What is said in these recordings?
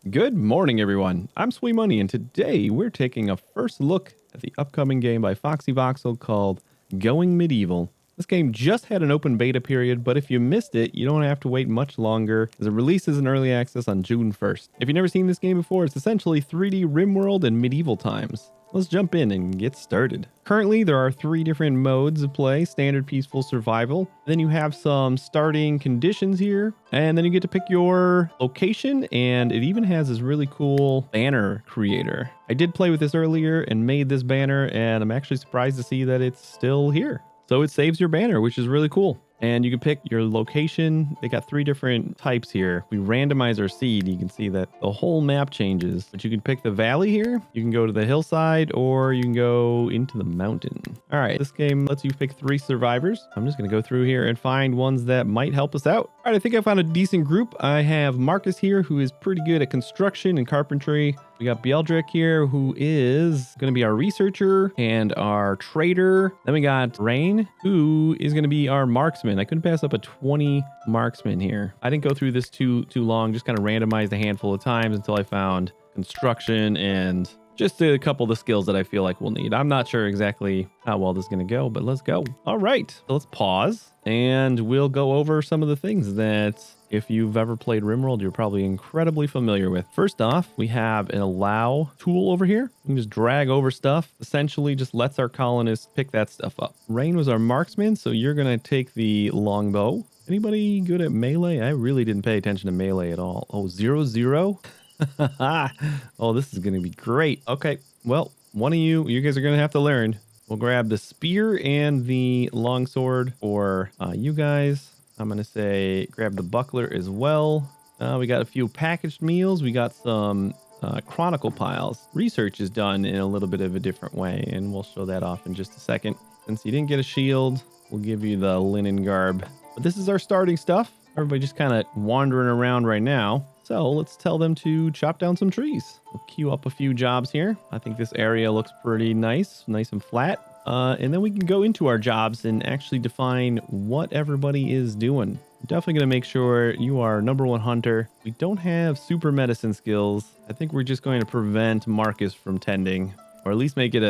Good morning, everyone. I'm Sweet Money, and today we're taking a first look at the upcoming game by Foxy Voxel called Going Medieval. This game just had an open beta period, but if you missed it, you don't have to wait much longer, as it releases in early access on June 1st. If you've never seen this game before, it's essentially 3D RimWorld in medieval times. Let's jump in and get started. Currently, there are 3 different modes of play: standard, peaceful, survival. Then you have some starting conditions here, and then you get to pick your location, and it even has this really cool banner creator. I did play with this earlier and made this banner, and I'm actually surprised to see that it's still here. So it saves your banner, which is really cool. And you can pick your location. They got 3 different types here. We randomize our seed. You can see that the whole map changes, but you can pick the valley here. You can go to the hillside, or you can go into the mountain. All right, this game lets you pick 3 survivors. I'm just gonna go through here and find ones that might help us out. All right, I think I found a decent group. I have Marcus here, who is pretty good at construction and carpentry. We got Beldrick here, who is going to be our researcher and our trader. Then we got Rain, who is going to be our marksman. I couldn't pass up a 20 marksman here. I didn't go through this too long, just kind of randomized a handful of times until I found construction and just a couple of the skills that I feel like we'll need. I'm not sure exactly how well this is going to go, but let's go. All right, so let's pause and we'll go over some of the things that, if you've ever played RimWorld, you're probably incredibly familiar with. First off, we have an allow tool over here. You can just drag over stuff. Essentially just lets our colonists pick that stuff up. Rain was our marksman, so you're going to take the longbow. Anybody good at melee? I really didn't pay attention to melee at all. Oh, 0-0? Oh, this is going to be great. Okay, well, one of you guys are going to have to learn. We'll grab the spear and the longsword for you guys. I'm going to say grab the buckler as well. We got a few packaged meals. We got some chronicle piles. Research is done in a little bit of a different way, and we'll show that off in just a second. Since you didn't get a shield, we'll give you the linen garb. But this is our starting stuff. Everybody just kind of wandering around right now. So let's tell them to chop down some trees. We'll queue up a few jobs here. I think this area looks pretty nice and flat. And then we can go into our jobs and actually define what everybody is doing. Definitely going to make sure you are #1 hunter. We don't have super medicine skills. I think we're just going to prevent Marcus from tending, or at least make it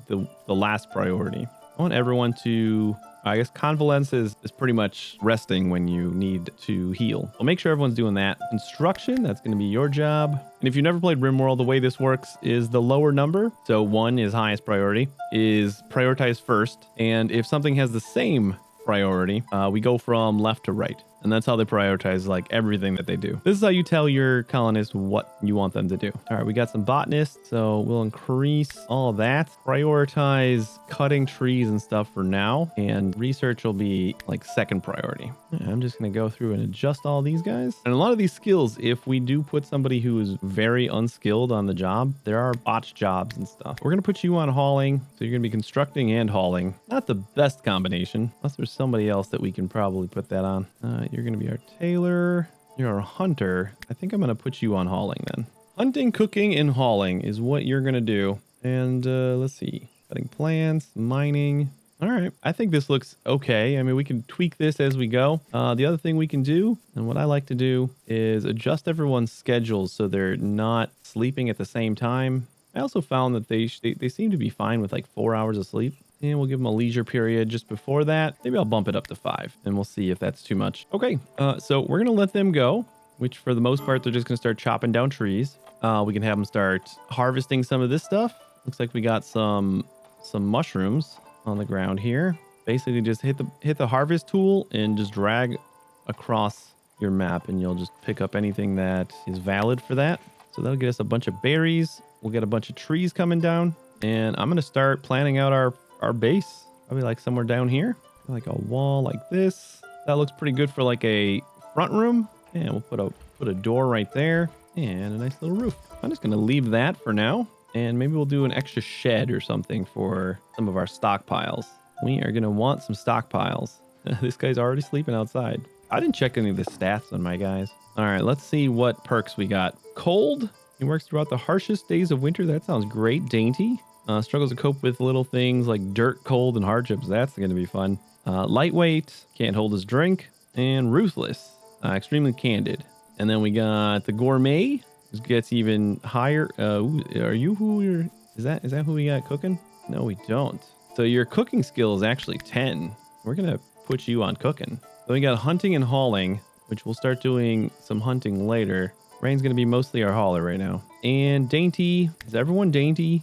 the last priority. I want everyone to, I guess convalesce is pretty much resting when you need to heal. I'll make sure everyone's doing that. Construction, that's going to be your job. And if you've never played RimWorld, the way this works is the lower number, so 1 is highest priority, is prioritized first. And if something has the same priority, we go from left to right. And that's how they prioritize like everything that they do. This is how you tell your colonists what you want them to do. All right, we got some botanists, so we'll increase all of that. Prioritize cutting trees and stuff for now, and research will be like second priority. I'm just gonna go through and adjust all these guys. And a lot of these skills, if we do put somebody who is very unskilled on the job, there are botched jobs and stuff. We're gonna put you on hauling, so you're gonna be constructing and hauling. Not the best combination, unless there's somebody else that we can probably put that on. You're going to be our tailor. You're our hunter. I think I'm going to put you on hauling then. Hunting, cooking, and hauling is what you're going to do. And let's see. Cutting plants, mining. All right. I think this looks okay. I mean, we can tweak this as we go. The other thing we can do, and what I like to do, is adjust everyone's schedules so they're not sleeping at the same time. I also found that they seem to be fine with like 4 hours of sleep. And we'll give them a leisure period just before that. Maybe I'll bump it up to 5 and we'll see if that's too much. Okay, so we're going to let them go, which for the most part, they're just going to start chopping down trees. We can have them start harvesting some of this stuff. Looks like we got some mushrooms on the ground here. Basically just hit the harvest tool and just drag across your map, and you'll just pick up anything that is valid for that. So that'll get us a bunch of berries. We'll get a bunch of trees coming down, and I'm going to start planning out our base, probably like somewhere down here, like a wall like this. That looks pretty good for like a front room, and we'll put a door right there and a nice little roof. I'm just gonna leave that for now, and maybe we'll do an extra shed or something for some of our stockpiles. We are gonna want some stockpiles. This guy's already sleeping outside. I didn't check any of the stats on my guys. All right, let's see what perks we got. Cold, it works throughout the harshest days of winter. That sounds great. Dainty. Struggles to cope with little things like dirt, cold, and hardships. That's going to be fun. Lightweight, can't hold his drink. And ruthless, extremely candid. And then we got the gourmet, This gets even higher. Are you who you're? Is that who we got cooking? No, we don't. So your cooking skill is actually 10. We're gonna put you on cooking. So we got hunting and hauling, which we'll start doing some hunting later. Rain's gonna be mostly our hauler right now. And dainty. Is everyone dainty?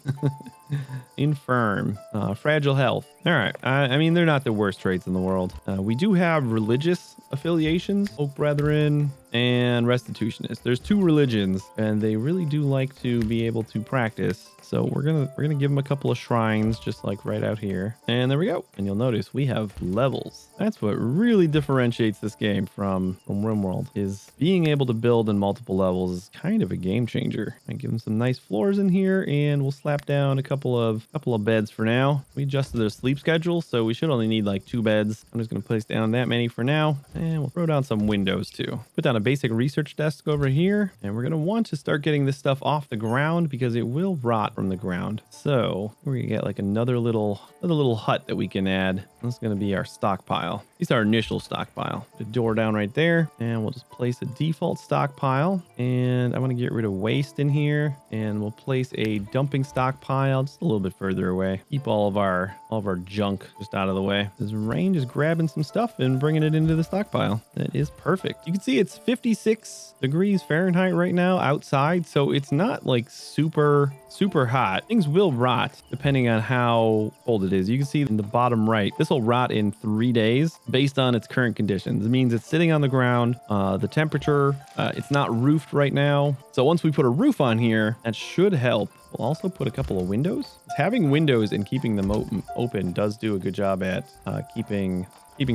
Infirm. Fragile health. All right. I mean, they're not the worst traits in the world. We do have religious affiliations. Oak Brethren and Restitutionist. There's 2 religions, and they really do like to be able to practice. So we're gonna give them a couple of shrines, just like right out here. And there we go. And you'll notice we have levels. That's what really differentiates this game from RimWorld, is being able to build in multiple levels is kind of a game changer. I give them some nice floors in here, and we'll slap down a couple of beds for now. We adjusted their sleep schedule, so we should only need like 2 beds. I'm just gonna place down that many for now, and we'll throw down some windows too. Put down a basic research desk over here, and we're gonna want to start getting this stuff off the ground because it will rot from the ground. So we're gonna get like another little hut that we can add. That's gonna be our stockpile. These are our initial stockpile. The door down right there, and we'll just place a default stockpile. And I want to get rid of waste in here, and we'll place a dumping stockpile just a little bit further away. Keep all of our junk just out of the way. This Rain is grabbing some stuff and bringing it into the stockpile. That is perfect. You can see it's 56 degrees Fahrenheit right now outside, so it's not like super hot. Things will rot depending on how cold it is. You can see in the bottom right, this will rot in 3 days based on its current conditions. It means it's sitting on the ground. The temperature, it's not roofed right now. So once we put a roof on here, that should help. We'll also put a couple of windows. Having windows and keeping them open does do a good job at keeping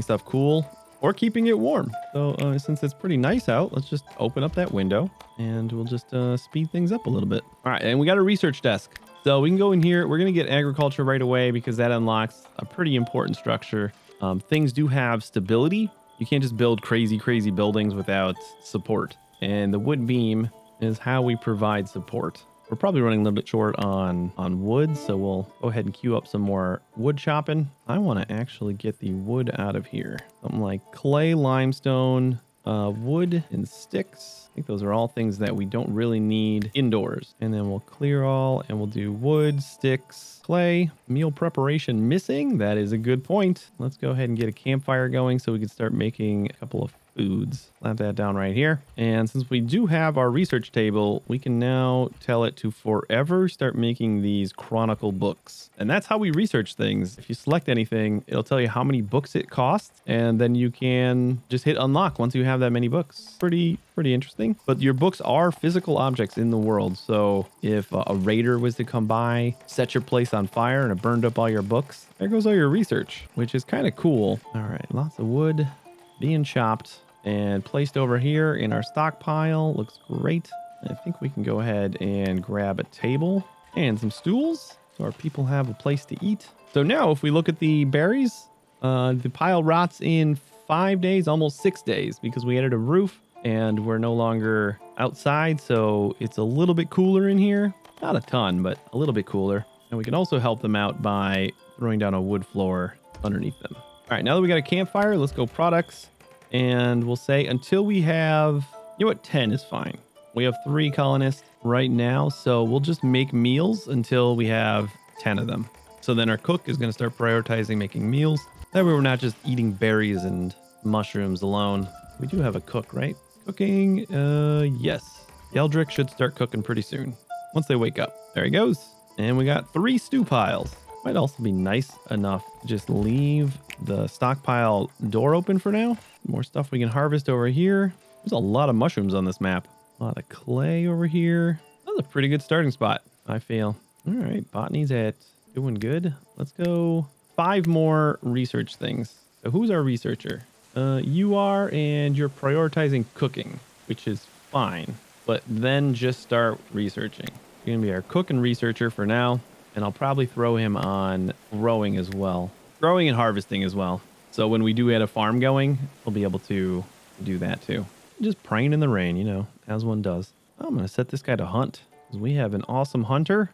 stuff cool or keeping it warm. So since it's pretty nice out, let's just open up that window and we'll just speed things up a little bit. All right, and we got a research desk. So we can go in here. We're going to get agriculture right away because that unlocks a pretty important structure. Things do have stability. You can't just build crazy buildings without support. And the wood beam is how we provide support. We're probably running a little bit short on wood, so we'll go ahead and queue up some more wood chopping. I want to actually get the wood out of here. Something like clay, limestone, wood, and sticks. I think those are all things that we don't really need indoors. And then we'll clear all, and we'll do wood, sticks, clay. Meal preparation missing. That is a good point. Let's go ahead and get a campfire going so we can start making a couple of foods. Slap that down right here. And since we do have our research table, we can now tell it to forever start making these chronicle books. And that's how we research things. If you select anything, it'll tell you how many books it costs, and then you can just hit unlock once you have that many books. Pretty interesting. But your books are physical objects in the world. So if a raider was to come by, set your place on fire, and it burned up all your books, there goes all your research, which is kind of cool. All right, lots of wood being chopped and placed over here in our stockpile. Looks great. I think we can go ahead and grab a table and some stools so our people have a place to eat. So now if we look at the berries, the pile rots in 5 days, almost 6 days, because we added a roof and we're no longer outside. So it's a little bit cooler in here. Not a ton, but a little bit cooler. And we can also help them out by throwing down a wood floor underneath them. All right, now that we got a campfire, let's go products. And we'll say until we have, 10 is fine. We have 3 colonists right now, so we'll just make meals until we have 10 of them. So then our cook is going to start prioritizing making meals. That way we're not just eating berries and mushrooms alone. We do have a cook, right? Cooking, yes. Yeldrick should start cooking pretty soon, once they wake up. There he goes. And we got 3 stew piles. Might also be nice enough to just leave the stockpile door open for now. More stuff we can harvest over here. There's a lot of mushrooms on this map. A lot of clay over here. That's a pretty good starting spot, I feel. All right, botany's at doing good. Let's go 5 more research things. So who's our researcher? You are, and you're prioritizing cooking, which is fine. But then just start researching. You're going to be our cook and researcher for now. And I'll probably throw him on growing as well. Growing and harvesting as well. So when we do get a farm going, we'll be able to do that too. Just praying in the rain, as one does. I'm going to set this guy to hunt because we have an awesome hunter.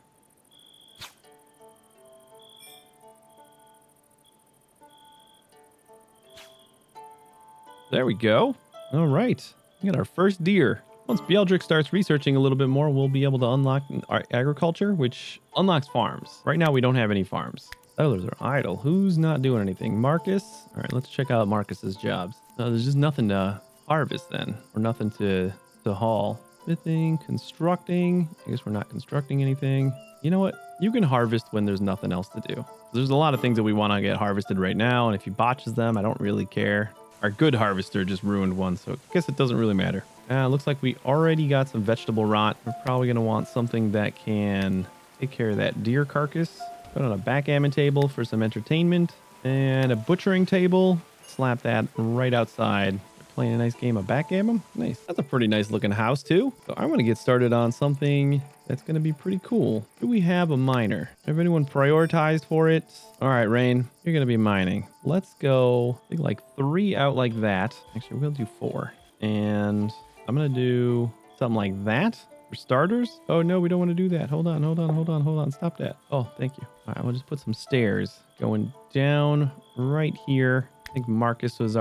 There we go. All right. We got our first deer. Once Beldrick starts researching a little bit more, we'll be able to unlock our agriculture, which unlocks farms. Right now, we don't have any farms. Settlers are idle. Who's not doing anything? Marcus? All right, let's check out Marcus's jobs. There's just nothing to harvest then, or nothing to haul. Smithing, constructing. I guess we're not constructing anything. You know what? You can harvest when there's nothing else to do. There's a lot of things that we want to get harvested right now, and if he botches them, I don't really care. Our good harvester just ruined one, so I guess it doesn't really matter. Looks like we already got some vegetable rot. We're probably going to want something that can take care of that deer carcass. Put on a backgammon table for some entertainment, and a butchering table. Slap that right outside. Playing a nice game of backgammon. Nice. That's a pretty nice looking house too. So I want to get started on something that's going to be pretty cool. Do we have a miner? Have anyone prioritized for it? All right, Rain, you're going to be mining. Let's go, I think like 3 out like that. Actually, we'll do 4. And I'm going to do something like that for starters. Oh no, we don't want to do that. Hold on. Stop that. Oh, thank you. All right, we'll just put some stairs going down right here. I think Marcus was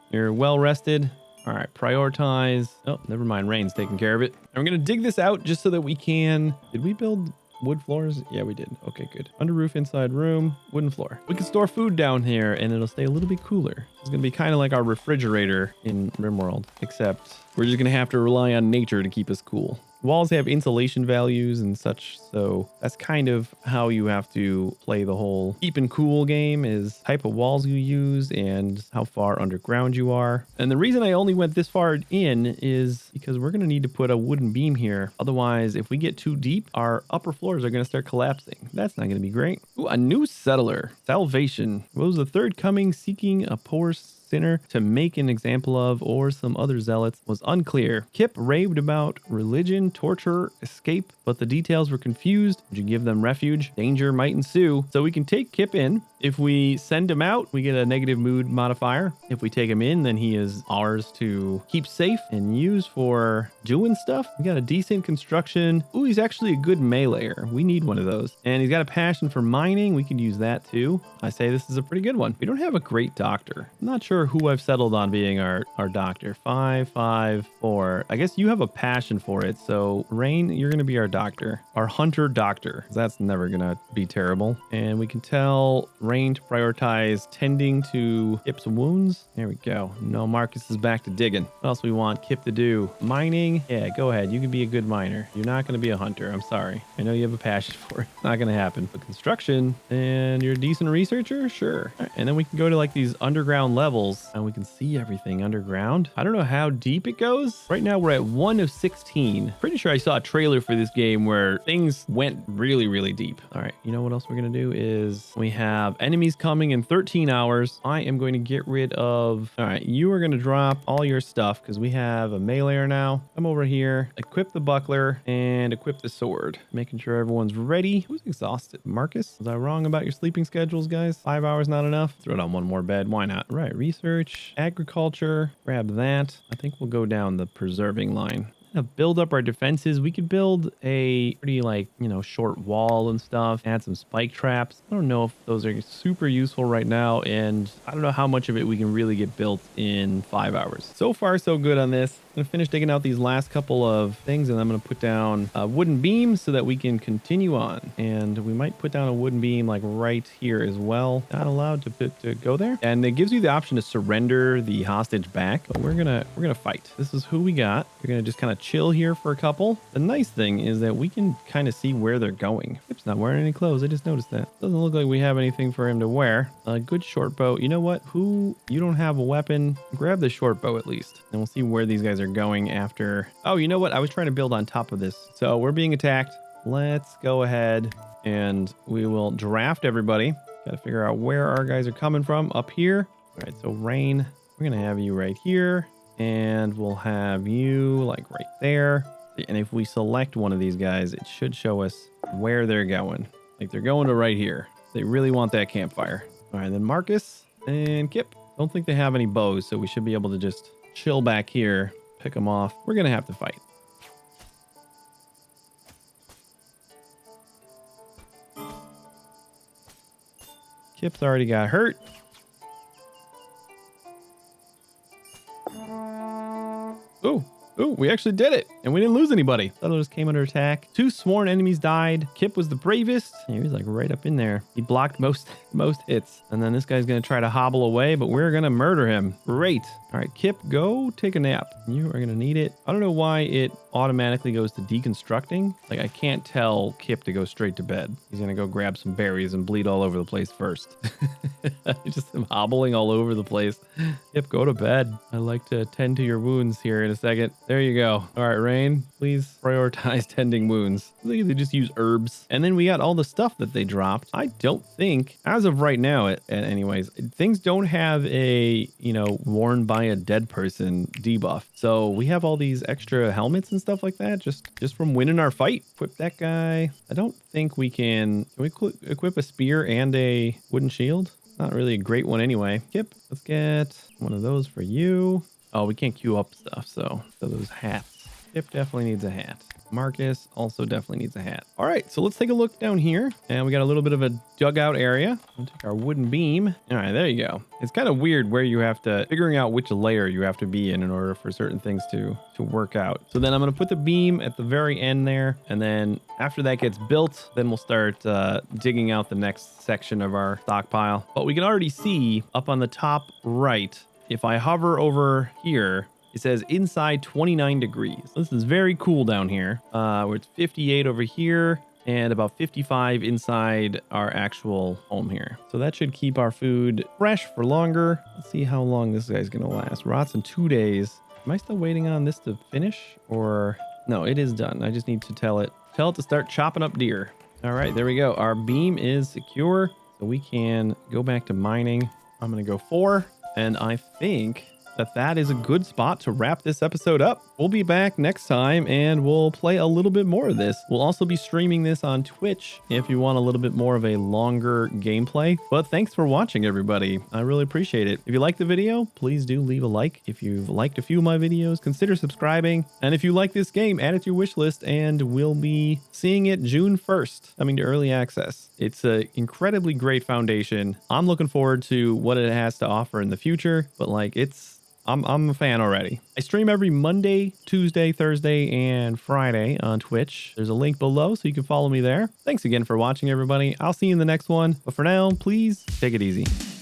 you're well rested. All right, prioritize. Oh, never mind. Rain's taking care of it. And we're going to dig this out just so that we can... Did we build wood floors? Yeah, we did. Okay, good. Under roof, inside room, wooden floor. We can store food down here and it'll stay a little bit cooler. It's going to be kind of like our refrigerator in RimWorld, except we're just going to have to rely on nature to keep us cool. Walls have insulation values and such, so that's kind of how you have to play the whole keeping cool game, is type of walls you use and how far underground you are. And the reason I only went this far in is because we're going to need to put a wooden beam here. Otherwise, if we get too deep, our upper floors are going to start collapsing. That's not going to be great. Ooh, a new settler. Salvation. What was the third coming, seeking a poor sinner to make an example of, or some other zealots, was unclear. Kip raved about religion, torture, escape, but the details were confused. Would you give them refuge? Danger might ensue. So we can take Kip in. If we send him out, we get a negative mood modifier. If we take him in, then he is ours to keep safe and use for doing stuff. We got a decent construction. Ooh, he's actually a good meleeer. We need one of those. And he's got a passion for mining. We could use that too. I say this is a pretty good one. We don't have a great doctor. I'm not sure who I've settled on being our doctor. 5, 5, 4. I guess you have a passion for it. So Rain, you're going to be our doctor. Our hunter doctor. That's never going to be terrible. And we can tell Rain to prioritize tending to Kip's wounds. There we go. No, Marcus is back to digging. What else we want Kip to do? Mining? Yeah, go ahead. You can be a good miner. You're not going to be a hunter. I'm sorry. I know you have a passion for it. Not going to happen. But construction, and you're a decent researcher? Sure. Right, and then we can go to like these underground levels and we can see everything underground. I don't know how deep it goes. Right now we're at 1 of 16. Pretty sure I saw a trailer for this game where things went really, really deep. All right. You know what else we're going to do is we have enemies coming in 13 hours. I am going to get rid of... All right, you are going to drop all your stuff because we have a meleeer now. Come over here, equip the buckler, and equip the sword. Making sure everyone's ready. Who's exhausted? Marcus? Was I wrong about your sleeping schedules, guys? 5 hours not enough? Throw it on one more bed. Why not? Right, research, agriculture. Grab that. I think we'll go down the preserving line. Build up our defenses. We could build a pretty short wall and stuff, add some spike traps. I don't know if those are super useful right now, and I don't know how much of it we can really get built in 5 hours. So far so good on this. I'm gonna finish digging out these last couple of things, and I'm gonna put down a wooden beam so that we can continue on. And we might put down a wooden beam like right here as well. Not allowed to go there. And it gives you the option to surrender the hostage back, but we're gonna fight. This is who we got. We're gonna just kind of chill here for a couple. The nice thing is that we can kind of see where they're going. Kip's not wearing any clothes. I just noticed that. Doesn't look like we have anything for him to wear. A good short bow. You know what? You don't have a weapon. Grab the short bow at least, and we'll see where these guys are going after. Oh, you know what? I was trying to build on top of this. So we're being attacked. Let's go ahead and we will draft everybody. Got to figure out where our guys are coming from. Up here. All right, so Rain, we're going to have you right here. And we'll have you like right there. And if we select one of these guys, it should show us where they're going. Like they're going to right here. They really want that campfire. All right, then Marcus and Kip. Don't think they have any bows, so we should be able to just chill back here, pick them off. We're going to have to fight. Kip's already got hurt. Ooh, Ooh, we actually did it, and we didn't lose anybody. Settlers came under attack. 2 sworn enemies died. Kip was the bravest. He was like right up in there. He blocked most hits. And then this guy's gonna try to hobble away, but we're gonna murder him. Great. All right, Kip, go take a nap. You are gonna need it. I don't know why it automatically goes to deconstructing. Like, I can't tell Kip to go straight to bed. He's gonna go grab some berries and bleed all over the place first. Just him hobbling all over the place. Kip, go to bed. I like to tend to your wounds here in a second. There you go. All right, Rain, please prioritize tending wounds. I think they just use herbs. And then we got all the stuff that they dropped. I don't think, as of right now, anyways, things don't have a, worn by a dead person debuff. So we have all these extra helmets and stuff like that just from winning our fight. Equip that guy. I don't think we can we equip a spear and a wooden shield? Not really a great one anyway. Kip, let's get one of those for you. Oh, we can't queue up stuff, so those hats. Kip definitely needs a hat. Marcus also definitely needs a hat. All right, so let's take a look down here. And we got a little bit of a dugout area. We'll take our wooden beam. All right, there you go. It's kind of weird where you have to, figuring out which layer you have to be in order for certain things to work out. So then I'm going to put the beam at the very end there. And then after that gets built, then we'll start digging out the next section of our stockpile. But we can already see up on the top right, if I hover over here, it says inside 29 degrees. This is very cool down here. Where it's 58 over here and about 55 inside our actual home here. So that should keep our food fresh for longer. Let's see how long this guy's gonna last. Rots in 2 days. Am I still waiting on this to finish? Or no, it is done. I just need to tell it to start chopping up deer. All right, there we go. Our beam is secure, so we can go back to mining. I'm gonna go 4, and I think that is a good spot to wrap this episode up. We'll be back next time and we'll play a little bit more of this. We'll also be streaming this on Twitch if you want a little bit more of a longer gameplay. But thanks for watching, everybody. I really appreciate it. If you liked the video, please do leave a like. If you've liked a few of my videos, consider subscribing. And if you like this game, add it to your wish list and we'll be seeing it June 1st, coming to early access. It's an incredibly great foundation. I'm looking forward to what it has to offer in the future, but I'm a fan already. I stream every Monday, Tuesday, Thursday, and Friday on Twitch. There's a link below so you can follow me there. Thanks again for watching, everybody. I'll see you in the next one. But for now, please take it easy.